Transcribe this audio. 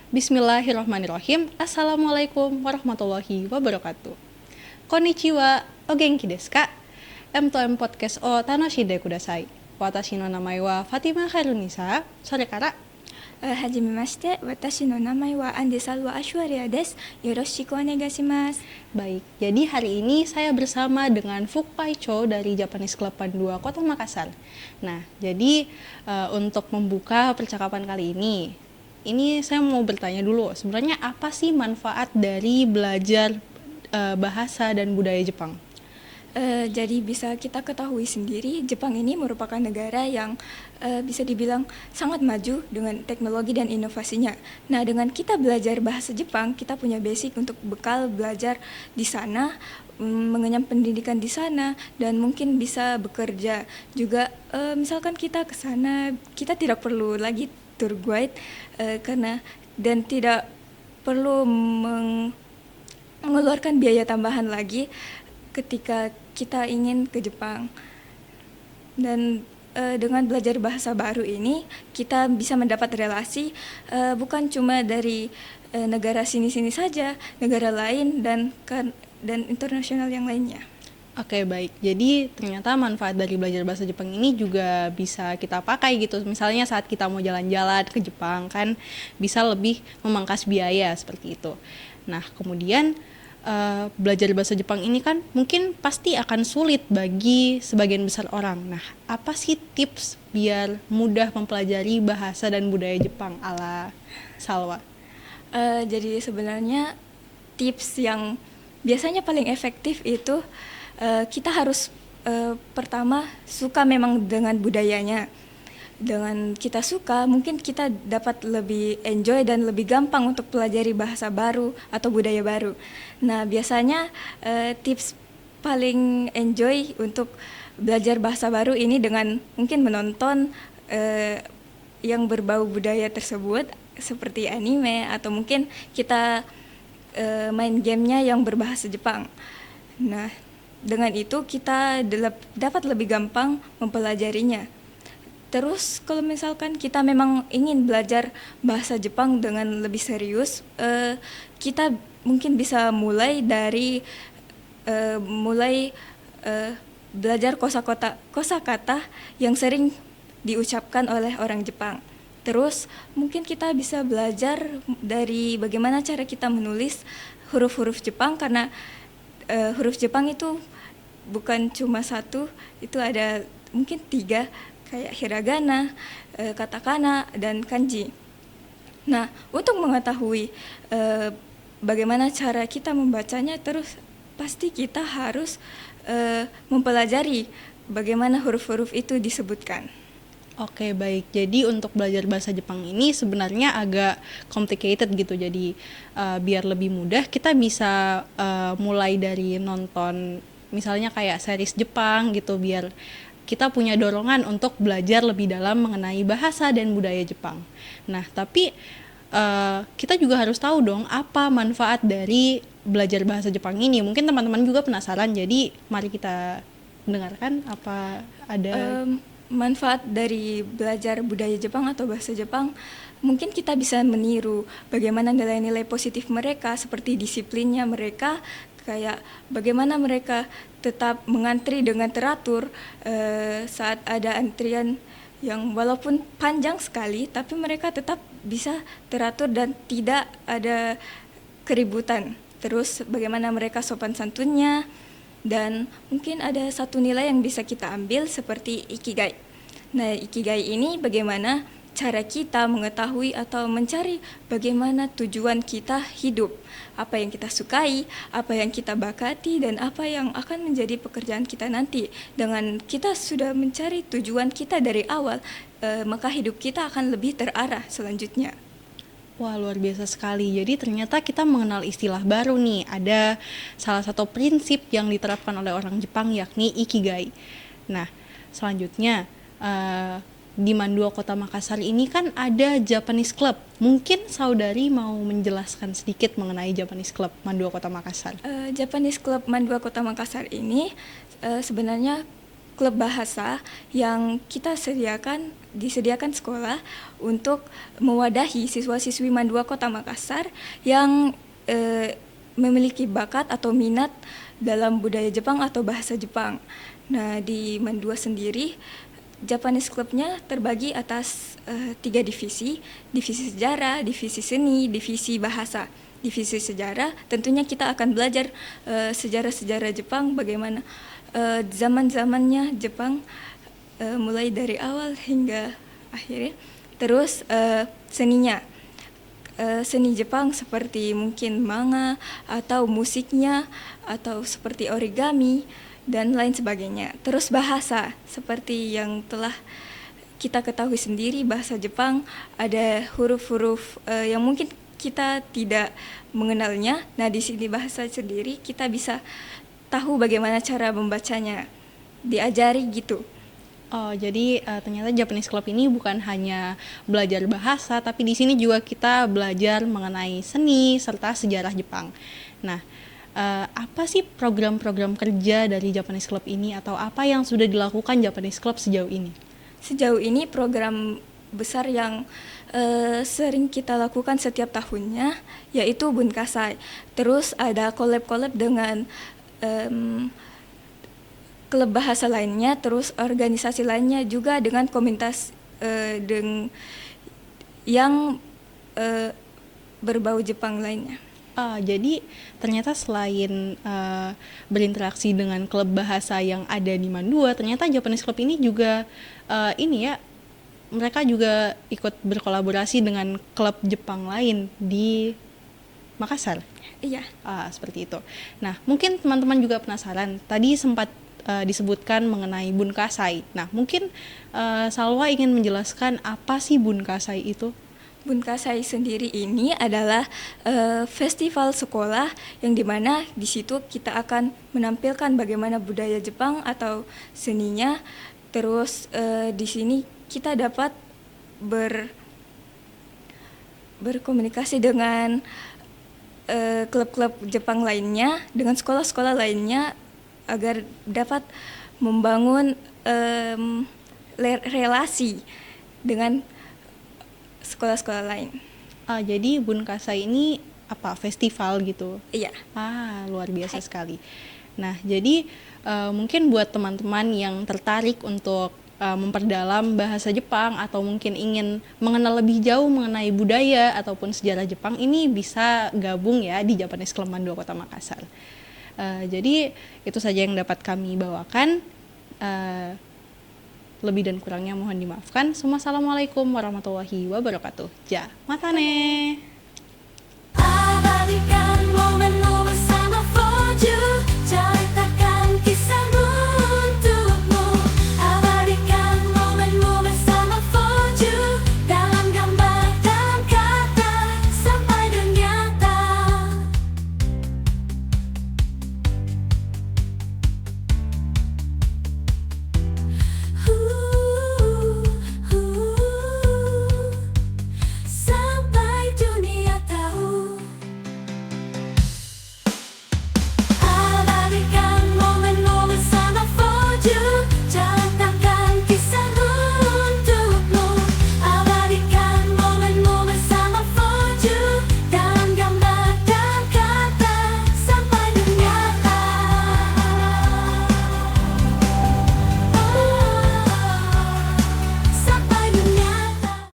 Bismillahirrahmanirrahim. Assalamualaikum warahmatullahi wabarakatuh. Konnichiwa, o genki desu ka? M2M Podcast o tanoshinde kudasai. Watashi no namae wa Fatima Khairunisa. Sore kara. はじめまして、私の名前はアンデサルワ・アシュワリアです。よろしくお願いします。 Baik, jadi hari ini saya bersama dengan Fukpai Cho dari Japanese Club Pandua Kota Makassar. Nah, jadi untuk membuka percakapan kali ini saya mau bertanya dulu, sebenarnya apa sih manfaat dari belajar bahasa dan budaya Jepang? Jadi bisa kita ketahui sendiri, Jepang ini merupakan negara yang bisa dibilang sangat maju dengan teknologi dan inovasinya. Nah, dengan kita belajar bahasa Jepang, kita punya basic untuk bekal belajar di sana, mengenyam pendidikan di sana, dan mungkin bisa bekerja. Juga misalkan kita ke sana, kita tidak perlu lagi tour guide dan tidak perlu mengeluarkan biaya tambahan lagi ketika kita ingin ke Jepang. Dan dengan belajar bahasa baru ini kita bisa mendapat relasi bukan cuma dari negara sini-sini saja, negara lain dan internasional yang lainnya. Oke, baik. Jadi ternyata manfaat dari belajar bahasa Jepang ini juga bisa kita pakai gitu. Misalnya saat kita mau jalan-jalan ke Jepang kan bisa lebih memangkas biaya seperti itu. Nah, kemudian belajar bahasa Jepang ini kan mungkin pasti akan sulit bagi sebagian besar orang. Nah, apa sih tips biar mudah mempelajari bahasa dan budaya Jepang ala Salwa? Jadi sebenarnya tips yang biasanya paling efektif itu kita harus pertama suka memang dengan budayanya. Dengan kita suka, mungkin kita dapat lebih enjoy dan lebih gampang untuk pelajari bahasa baru atau budaya baru. Nah, biasanya tips paling enjoy untuk belajar bahasa baru ini dengan mungkin menonton yang berbau budaya tersebut seperti anime atau mungkin kita main gamenya yang berbahasa Jepang. Nah, dengan itu kita dapat lebih gampang mempelajarinya. Terus kalau misalkan kita memang ingin belajar bahasa Jepang dengan lebih serius, kita mungkin bisa mulai dari belajar kosakata yang sering diucapkan oleh orang Jepang. Terus mungkin kita bisa belajar dari bagaimana cara kita menulis huruf-huruf Jepang, karena huruf Jepang itu bukan cuma satu, itu ada mungkin 3, kayak hiragana, katakana, dan kanji. Nah, untuk mengetahui bagaimana cara kita membacanya, terus pasti kita harus mempelajari bagaimana huruf-huruf itu disebutkan. Oke, baik. Jadi untuk belajar bahasa Jepang ini sebenarnya agak complicated gitu. Jadi biar lebih mudah kita bisa mulai dari nonton misalnya kayak series Jepang gitu, biar kita punya dorongan untuk belajar lebih dalam mengenai bahasa dan budaya Jepang. Nah, tapi kita juga harus tahu dong apa manfaat dari belajar bahasa Jepang ini. Mungkin teman-teman juga penasaran, jadi mari kita dengarkan apa ada manfaat dari belajar budaya Jepang atau bahasa Jepang. Mungkin kita bisa meniru bagaimana nilai-nilai positif mereka, seperti disiplinnya mereka, kayak bagaimana mereka tetap mengantri dengan teratur saat ada antrian yang walaupun panjang sekali, tapi mereka tetap bisa teratur dan tidak ada keributan. Terus bagaimana mereka sopan santunnya, dan mungkin ada satu nilai yang bisa kita ambil seperti ikigai. Nah, ikigai ini bagaimana cara kita mengetahui atau mencari bagaimana tujuan kita hidup, apa yang kita sukai, apa yang kita bakati, dan apa yang akan menjadi pekerjaan kita nanti. Dengan kita sudah mencari tujuan kita dari awal, maka hidup kita akan lebih terarah selanjutnya. Wah, luar biasa sekali. Jadi ternyata kita mengenal istilah baru nih. Ada salah satu prinsip yang diterapkan oleh orang Jepang, yakni ikigai. Nah, selanjutnya di Mandua Kota Makassar ini kan ada Japanese Club. Mungkin saudari mau menjelaskan sedikit mengenai Japanese Club Mandua Kota Makassar. Japanese Club Mandua Kota Makassar ini sebenarnya klub bahasa yang kita sediakan disediakan sekolah untuk mewadahi siswa-siswi Mandua Kota Makassar yang memiliki bakat atau minat dalam budaya Jepang atau bahasa Jepang. Nah, di Mandua sendiri, Japanese Club-nya terbagi atas 3 divisi, divisi sejarah, divisi seni, divisi bahasa. Divisi sejarah, tentunya kita akan belajar sejarah-sejarah Jepang, bagaimana zaman-zamannya Jepang, mulai dari awal hingga akhirnya. Terus seninya, seni Jepang seperti mungkin manga atau musiknya atau seperti origami dan lain sebagainya. Terus bahasa, seperti yang telah kita ketahui sendiri, bahasa Jepang ada huruf-huruf yang mungkin kita tidak mengenalnya. Nah, di sini bahasa sendiri kita bisa tahu bagaimana cara membacanya, diajari gitu. Oh, jadi ternyata Japanese Club ini bukan hanya belajar bahasa, tapi di sini juga kita belajar mengenai seni serta sejarah Jepang. Nah, apa sih program-program kerja dari Japanese Club ini, atau apa yang sudah dilakukan Japanese Club sejauh ini? Sejauh ini program besar yang sering kita lakukan setiap tahunnya yaitu Bunkasai. Terus ada collab-collab dengan klub bahasa lainnya, terus organisasi lainnya juga dengan komunitas yang berbau Jepang lainnya. Jadi ternyata selain berinteraksi dengan klub bahasa yang ada di Mandua, ternyata Japanese Club ini juga mereka juga ikut berkolaborasi dengan klub Jepang lain di Makassar. Iya. Seperti itu. Nah, mungkin teman-teman juga penasaran. Tadi sempat disebutkan mengenai Bunkasai. Nah, mungkin Salwa ingin menjelaskan apa sih Bunkasai itu? Bunkasai sendiri ini adalah festival sekolah yang dimana di situ kita akan menampilkan bagaimana budaya Jepang atau seninya. Terus di sini kita dapat berkomunikasi dengan klub-klub Jepang lainnya, dengan sekolah-sekolah lainnya agar dapat membangun relasi dengan sekolah-sekolah lain. Jadi Bunkasai ini apa, festival gitu? Iya. Luar biasa sekali. Nah, jadi mungkin buat teman-teman yang tertarik untuk memperdalam bahasa Jepang atau mungkin ingin mengenal lebih jauh mengenai budaya ataupun sejarah Jepang, ini bisa gabung ya di Japanese Club Mandua Kota Makassar. Jadi itu saja yang dapat kami bawakan. Lebih dan kurangnya mohon dimaafkan. Assalamualaikum warahmatullahi wabarakatuh. Ja, matane.